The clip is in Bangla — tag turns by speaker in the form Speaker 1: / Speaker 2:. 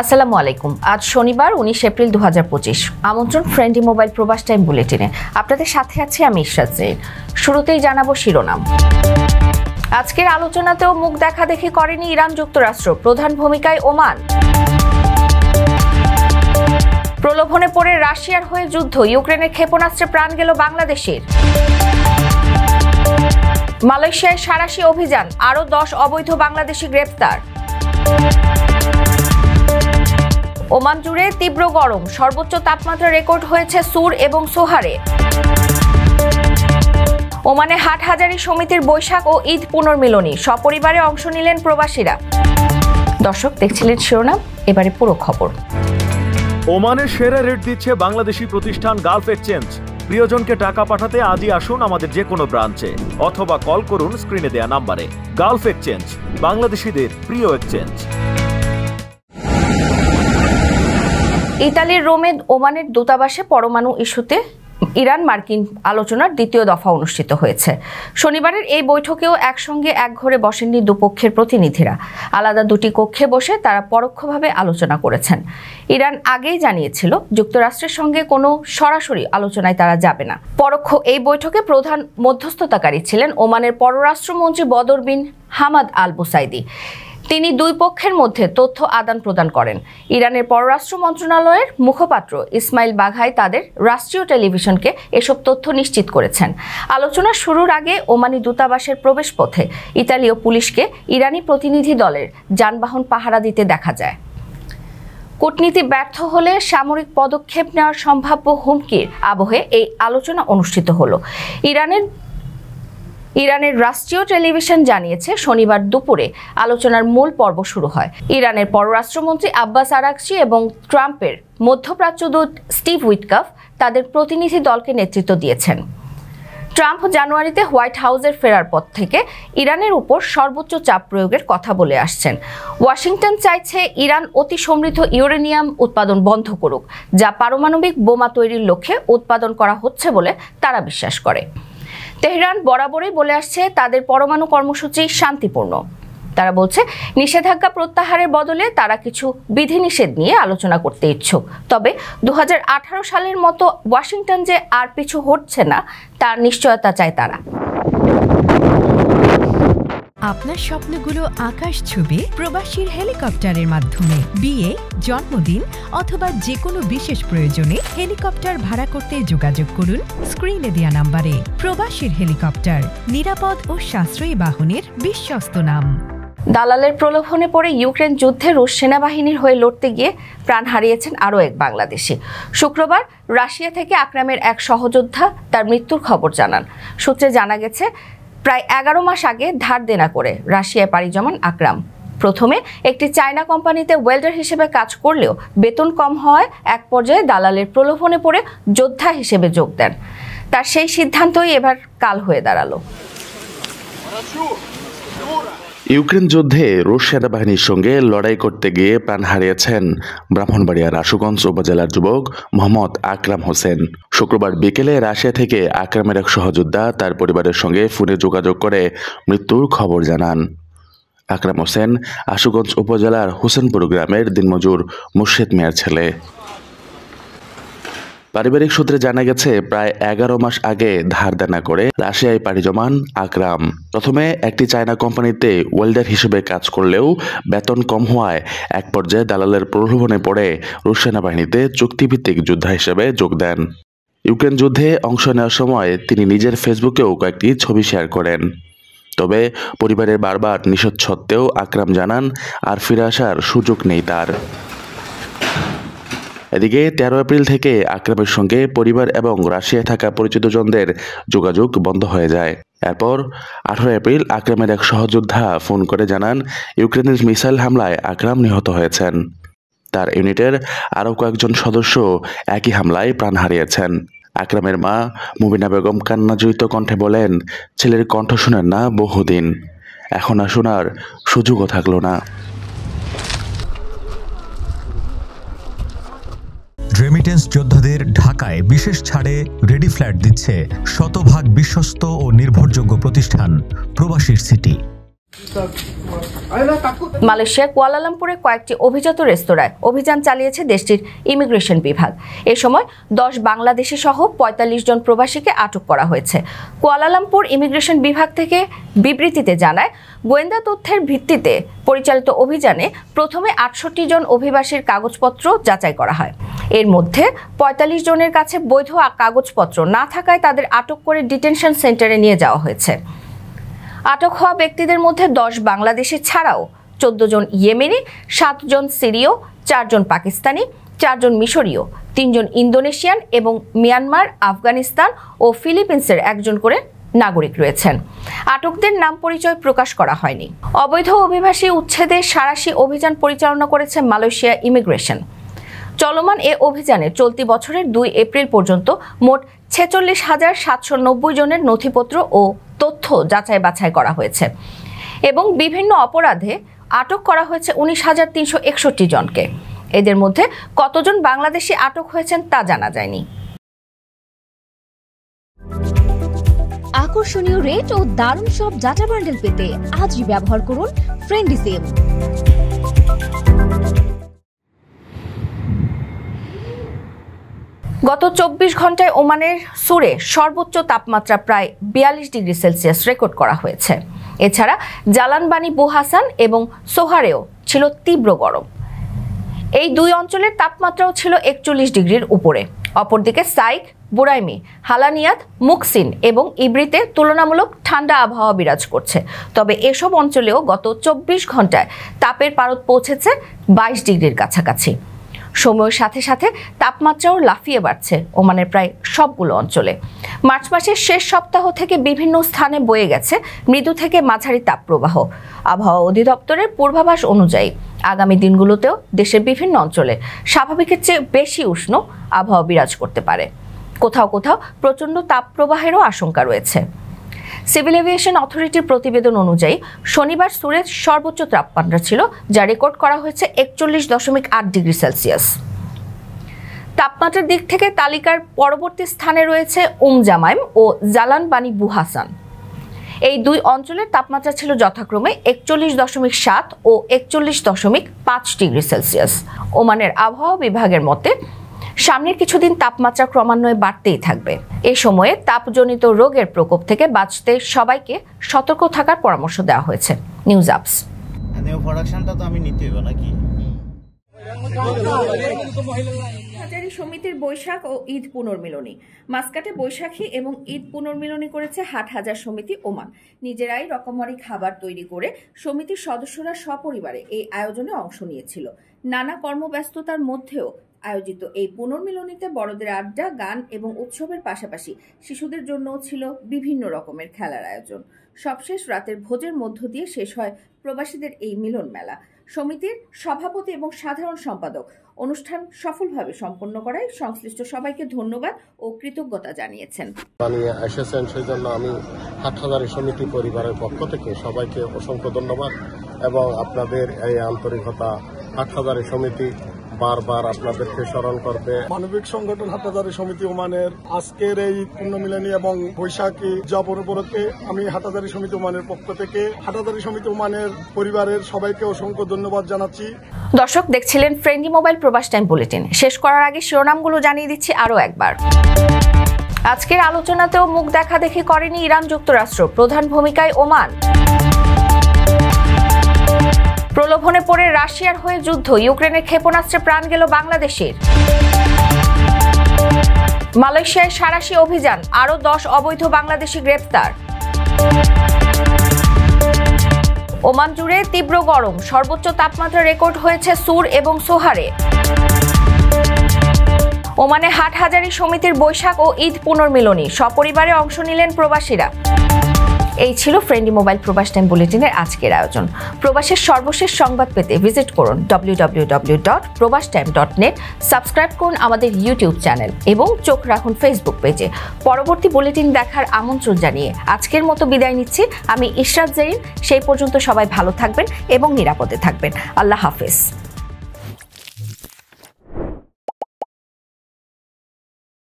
Speaker 1: আসসালামু আলাইকুম। আজ শনিবার 19 এপ্রিল 2025। আমন্ত্রণ ফ্রেন্ডলি মোবাইল প্রবাস টাইম বুলেটিনে। আপনাদের সাথে আছি আমি ইশরাত জেইন। শুরুতেই জানাবো শিরোনাম। আজকের আলোচনাতেও মুখ দেখাদেখি করেনি ইরান যুক্তরাষ্ট্র, প্রধান ভূমিকায় ওমান। প্রলোভনে পড়ে রাশিয়ার হয়ে যুদ্ধ, ইউক্রেনের ক্ষেপণাস্ত্রে প্রাণ গেল বাংলাদেশের। মালয়েশিয়ায় সাঁড়াশি অভিযান, আরও 10 অবৈধ বাংলাদেশি গ্রেপ্তার। ওমান জুড়ে তীব্র গরম, সর্বোচ্চ তাপমাত্রা রেকর্ড হয়েছে সুর এবং সোহারে। ওমানে হাটহাজারী সমিতির বৈশাখ ও ঈদ পুনর্মিলনী, সপরিবারে অংশ নিলেন প্রবাসীরা। দর্শক দেখছিলেন শিরোনাম, এবারে পুরো খবর।
Speaker 2: ওমানের সেরা রেট দিচ্ছে বাংলাদেশি প্রতিষ্ঠান গালফ এক্সচেঞ্জ। প্রিয়জনকে টাকা পাঠাতে আজই আসুন আমাদের যে কোনো ব্রাঞ্চে অথবা কল করুন স্ক্রিনে দেয়া নাম্বারে। গালফ এক্সচেঞ্জ, বাংলাদেশিদের প্রিয় এক্সচেঞ্জ।
Speaker 1: ইতালির রোমে ওমানের দূতাবাসে পরমাণু ইস্যুতে ইরান মার্কিন আলোচনার দ্বিতীয় দফা অনুষ্ঠিত হয়েছে। শনিবারের এই বৈঠকেও একসঙ্গে একঘরে বসেননি দুপক্ষের প্রতিনিধিরা। আলাদা দুটি কক্ষে বসে তারা পরোক্ষভাবে আলোচনা করেছেন। ইরান আগেই জানিয়েছিল যুক্তরাষ্ট্রের সঙ্গে কোনো সরাসরি আলোচনায় তারা যাবে না। পরোক্ষ এই বৈঠকে প্রধান মধ্যস্থতাকারী ছিলেন ওমানের পররাষ্ট্রমন্ত্রী বদর বিন হামাদ আল বুসাইদি। তিনি দুই পক্ষের মধ্যে তথ্য আদান প্রদান করেন। ইরানের পররাষ্ট্র মন্ত্রণালয়ের মুখপাত্র ইসমাইল বাঘাই তাদের রাষ্ট্রীয় টেলিভিশনকে এসব তথ্য নিশ্চিত করেছেন। আলোচনা শুরুর আগে ওমানি দূতাবাসের প্রবেশপথে ইতালীয় পুলিশকে ইরানি প্রতিনিধি দলের যানবাহন পাহারা দিতে দেখা যায়। কূটনীতি ব্যর্থ হলে সামরিক পদক্ষেপ নেওয়ার সম্ভাব্য হুমকির আবহে এই আলোচনা অনুষ্ঠিত হলো। ইরানের রাষ্ট্রীয় টেলিভিশন জানিয়েছে শনিবার দুপুরে আলোচনার মূল পর্ব শুরু হয়। ইরানের পররাষ্ট্রমন্ত্রী আব্বাস আরাকচি এবং ট্রাম্পের মধ্যপ্রাচ্য দূত স্টিভ উইটকাফ তাদের প্রতিনিধি দলকে নেতৃত্ব দিয়েছেন। ট্রাম্প জানুয়ারিতে হোয়াইট হাউসের ফেরার পর থেকে ইরানের উপর সর্বোচ্চ চাপ প্রয়োগের কথা বলে আসছেন। ওয়াশিংটন চাইছে ইরান অতি সমৃদ্ধ ইউরেনিয়াম উৎপাদন বন্ধ করুক, যা পারমাণবিক বোমা তৈরির লক্ষ্যে উৎপাদন করা হচ্ছে বলে তারা বিশ্বাস করে। তেহরান বরাবরই বলে আসছে তাদের পরমাণু কর্মসূচি শান্তিপূর্ণ। তারা বলছে নিষেধাজ্ঞা প্রত্যাহারের বদলে তারা কিছু বিধিনিষেধ নিয়ে আলোচনা করতে ইচ্ছুক। তবে 2018 সালের মতো ওয়াশিংটন যে আর পিছু হটছে না তার নিশ্চয়তা চায় তারা।
Speaker 3: আপনার স্বপ্নগুলো আকাশ ছুবে প্রবাসীর হেলিকপ্টারের মাধ্যমে। বিয়ে, জন্মদিন অথবা যে কোনো বিশেষ প্রয়োজনে হেলিকপ্টার ভাড়া করতে যোগাযোগ করুন স্ক্রিনে দেয়া নাম্বারে। প্রবাসীর হেলিকপ্টার, নিরাপদ ও সাশ্রয়ী বাহনের বিশ্বস্ত নাম।
Speaker 1: দালালের প্রলোভনে পড়ে ইউক্রেন যুদ্ধে রুশ সেনাবাহিনীর হয়ে লড়তে গিয়ে প্রাণ হারিয়েছেন আরও এক বাংলাদেশি। শুক্রবার রাশিয়া থেকে আকরামের এক সহযোদ্ধা তার মৃত্যুর খবর জানান। সূত্রে জানা গেছে প্রায় 11 মাস আগে ধার দেনা করে রাশিয়ায় পাড়ি জমান আকরাম। প্রথমে একটি চায়না কোম্পানিতে ওয়েল্ডার হিসেবে কাজ করলেও বেতন কম হওয়ায় এক পর্যায়ে দালালের প্রলোভনে পড়ে যোদ্ধা হিসেবে যোগ দেন। তার সেই সিদ্ধান্তই এবার কাল হয়ে দাঁড়ালো।
Speaker 4: ইউক্রেন যুদ্ধে রুশ সেনাবাহিনীর সঙ্গে লড়াই করতে গিয়ে প্রাণ হারিয়েছেন ব্রাহ্মণবাড়িয়ার আশুগঞ্জ উপজেলার যুবক মোহাম্মদ আকরাম হোসেন। শুক্রবার বিকেলে রাশিয়া থেকে আকরামের এক সহযোদ্ধা তার পরিবারের সঙ্গে ফোনে যোগাযোগ করে মৃত্যুর খবর জানান। আকরাম হোসেন আশুগঞ্জ উপজেলার হোসেনপুর গ্রামের দিনমজুর মুর্শেদ মিয়ার ছেলে। পারিবারিক সূত্রে জানা গেছে প্রায় 11 মাস আগে ধার দেনা করে রাশিয়ায় পাড়ি জমান আকরাম। প্রথমে একটি চায়না কোম্পানিতে ওয়েল্ডার হিসেবে কাজ করলেও বেতন কম হওয়ায় এক পর্যায়ে দালালের প্রলোভনে পড়ে রুশ সেনাবাহিনীতে চুক্তিভিত্তিক যোদ্ধা হিসেবে যোগ দেন। ইউক্রেন যুদ্ধে অংশ নেওয়ার সময় তিনি নিজের ফেসবুকেও কয়েকটি ছবি শেয়ার করেন। তবে পরিবারের বারবার নিষেধ সত্ত্বেও আকরাম জানান আর ফিরে আসার সুযোগ নেই তার। এদিকে 13 এপ্রিল থেকে আকরামের সঙ্গে পরিবার এবং রাশিয়ায় থাকা পরিচিতজনদের যোগাযোগ বন্ধ হয়ে যায়। এরপর 18 এপ্রিল আকরামের এক সহযোদ্ধা ফোন করে জানান ইউক্রেনের মিসাইল হামলায় আকরাম নিহত হয়েছেন। তার ইউনিটের আরও কয়েকজন সদস্য একই হামলায় প্রাণ হারিয়েছেন। আকরামের মা মুবিনা বেগম কান্নাজড়িত কণ্ঠে বলেন, ছেলের কণ্ঠ শুনেন না বহুদিন, এখন আর শোনার সুযোগও থাকলো না।
Speaker 5: রেমিটেন্স যোদ্ধাদের ঢাকায় বিশেষ ছাড়ে রেডি ফ্ল্যাট দিচ্ছে শতভাগ বিশ্বস্ত ও নির্ভরযোগ্য প্রতিষ্ঠান প্রবাসীর সিটি।
Speaker 1: মালয়েশিয়ার কুয়ালালামপুরে কয়েকটি অভিজাত রেস্তোরাঁয় অভিযান চালিয়েছে দেশটির ইমিগ্রেশন বিভাগ। এ সময় 10 বাংলাদেশি সহ 45 জন প্রবাসীকে আটক করা হয়েছে। কুয়ালালামপুর ইমিগ্রেশন বিভাগ থেকে বিবৃতিতে জানায়, গোয়েন্দা তথ্যের ভিত্তিতে পরিচালিত অভিযানে প্রথমে 68 জন অভিবাসীর কাগজপত্র যাচাই করা হয়। এর মধ্যে 45 জনের কাছে বৈধ কাগজপত্র না থাকায় তাদের আটক করে ডিটেনশন সেন্টারে নিয়ে যাওয়া হয়েছে। আটক হওয়া ব্যক্তিদের মধ্যে 10 বাংলাদেশি ছাড়াও 14 জন ইয়েমেনি, 7 জন সিরীয়, 4 জন পাকিস্তানি, 4 জন মিশরীয়, 3 জন ইন্দোনেশিয়ান এবং মিয়ানমার, আফগানিস্তান ও ফিলিপিন্সের 1 জন করে নাগরিক রয়েছেন। আটকদের নাম পরিচয় প্রকাশ করা হয়নি। অবৈধ অভিবাসী উচ্ছেদে সাঁড়াশি অভিযান পরিচালনা করেছে মালয়েশিয়া ইমিগ্রেশন। চলমান এ অভিযানে চলতি বছরের 2 এপ্রিল পর্যন্ত মোট 46,790 জনের নথিপত্র ও তথ্য যাচাই বাছাই করা হয়েছে এবং বিভিন্ন অপরাধে আটক করা হয়েছে 19,361 জনকে। এদের মধ্যে কতজন বাংলাদেশি আটক হয়েছেন তা জানা যায়নি।
Speaker 6: আকর্ষণীয় রেট ও দারুণ সব ডাটা বান্ডেল পেতে আজই ব্যবহার করুন ফ্রেন্ডলি সিম।
Speaker 1: গত 24 ঘন্টায় ওমানের সুরে সর্বোচ্চ তাপমাত্রা প্রায় 42 ডিগ্রি সেলসিয়াস রেকর্ড করা হয়েছে। এছাড়া জালানবানি বুহাসান এবং সোহারেও ছিল তীব্র গরম। এই 2 অঞ্চলের তাপমাত্রাও ছিল 41 ডিগ্রির উপরে। অপরদিকে সাইক, বুরাইমি, হালানিয়াত, মুকসিন এবং ইব্রিতে তুলনামূলক ঠান্ডা আবহাওয়া বিরাজ করছে। তবে এসব অঞ্চলেও গত 24 ঘন্টায় তাপের পারদ পৌঁছেছে 22 ডিগ্রির কাছাকাছি। সময়ের সাথে সাথে তাপমাত্রাও লাফিয়ে বাড়ছে ওমানের প্রায় সবগুলো অঞ্চলে। মার্চ মাসের শেষ সপ্তাহ থেকে বিভিন্ন স্থানে বয়ে গেছে মৃদু থেকে মাঝারি তাপপ্রবাহ। আবহাওয়া অধিদপ্তরের পূর্বাভাস অনুযায়ী আগামী দিনগুলোতেও দেশের বিভিন্ন অঞ্চলে স্বাভাবিকের চেয়ে বেশি উষ্ণ আবহাওয়া বিরাজ করতে পারে। কোথাও কোথাও প্রচণ্ড তাপপ্রবাহেরও আশঙ্কা রয়েছে। সিভিল এভিয়েশন অথরিটির প্রতিবেদন অনুযায়ী শনিবার সুরের সর্বোচ্চ তাপমাত্রা ছিল, যা রেকর্ড করা হয়েছে 41.8 ডিগ্রি সেলসিয়াস। তাপমাত্রার দিক থেকে তালিকার পরবর্তী স্থানে রয়েছে জামাইম ও জালানবানি বুহাসান। এই 2 অঞ্চলের তাপমাত্রা ছিল যথাক্রমে 41.7 ও 41.5 ডিগ্রি সেলসিয়াস। ওমানের আবহাওয়া বিভাগের মতে সামনের কিছুদিন তাপমাত্রা ক্রমান্বয়ে বাড়তেই থাকবে। এই সময়ে তাপজনিত রোগের প্রকোপ থেকে বাঁচতে সবাইকে সতর্ক থাকার পরামর্শ দেওয়া হয়েছে। নিউজ আপস। হাজারী সমিতির বৈশাখ ও ঈদ পুনর্মিলনী। মাসকাটে বৈশাখী এবং ঈদ পুনর্মিলনী করেছে হাটহাজার সমিতি ওমান। নিজেরাই রকমারি খাবার তৈরি করে সমিতির সদস্যরা সপরিবারে এই আয়োজনে অংশ নিয়েছিল। নানা কর্মব্যস্ততার মধ্যেও আয়োজিত এই পুনর্মিলনীতে বড়দের আড্ডা, গান এবং উৎসবের পাশাপাশি শিশুদের জন্যও ছিল বিভিন্ন রকমের খেলার আয়োজন। সবশেষ রাতের ভোজের মধ্য দিয়ে শেষ হয় প্রবাসীদের এই মিলন মেলা। সমিতির সভাপতি এবং সাধারণ সম্পাদক অনুষ্ঠান সফলভাবে সম্পন্ন করায় সংশ্লিষ্ট সবাইকে ধন্যবাদ ও কৃতজ্ঞতা জানিয়েছেন।
Speaker 7: এসেছেন সেজন্য আমি হাটহাজারী সমিতি পরিবারের পক্ষ থেকে সবাইকে অসংখ্য ধন্যবাদ এবং আপনাদের এই আন্তরিকতা হাটহাজারী সমিতি বারবার আপনাদেরকে স্মরণ করবে।
Speaker 8: মানবিক সংগঠন হাটহাজারী সমিতি ওমানের আজকের এই পুণ্যমিলনী এবং বৈশাখী উদযাপন উপলক্ষে আমি হাটহাজারী সমিতি ওমানের পক্ষ থেকে হাটহাজারী সমিতি ওমানের পরিবারের সবাইকে অসংখ্য ধন্যবাদ জানাচ্ছি।
Speaker 1: দর্শক দেখছিলেন ফ্রেন্ডলি মোবাইল প্রবাস টাইম বুলেটিন। শেষ করার আগে শিরোনামগুলো জানিয়ে দিচ্ছি আরও একবার। আজকের আলোচনাতেও মুখ দেখাদেখি করেনি ইরান যুক্তরাষ্ট্র, প্রধান ভূমিকায় ওমান। প্রলোভনে পড়ে রাশিয়ার হয়ে যুদ্ধ, ইউক্রেনের ক্ষেপণাস্ত্রে প্রাণ গেল বাংলাদেশের। মালয়েশিয়ায় সাঁড়াশি অভিযান, আরও 10 অবৈধ বাংলাদেশি গ্রেপ্তার। ওমান জুড়ে তীব্র গরম, সর্বোচ্চ তাপমাত্রা রেকর্ড হয়েছে সুর এবং সোহারে। ওমানে হাটহাজারী সমিতির বৈশাখ ও ঈদ পুনর্মিলনী, সপরিবারে অংশ নিলেন প্রবাসীরা। এই ছিল ফ্রেন্ডলি মোবাইল প্রবাস টাইম বুলেটিনের আজকের আয়োজন। প্রবাসের সর্বশেষ সংবাদ পেতে ভিজিট করুন www.probastime.net। সাবস্ক্রাইব করুন আমাদের ইউটিউব চ্যানেল এবং চোখ রাখুন ফেসবুক পেজে। পরবর্তী বুলেটিন দেখার আমন্ত্রণ জানিয়ে আজকের মতো বিদায় নিচ্ছি আমি ইশরাত জারিন। সেই পর্যন্ত সবাই ভালো থাকবেন এবং নিরাপদে থাকবেন। আল্লাহ হাফেজ।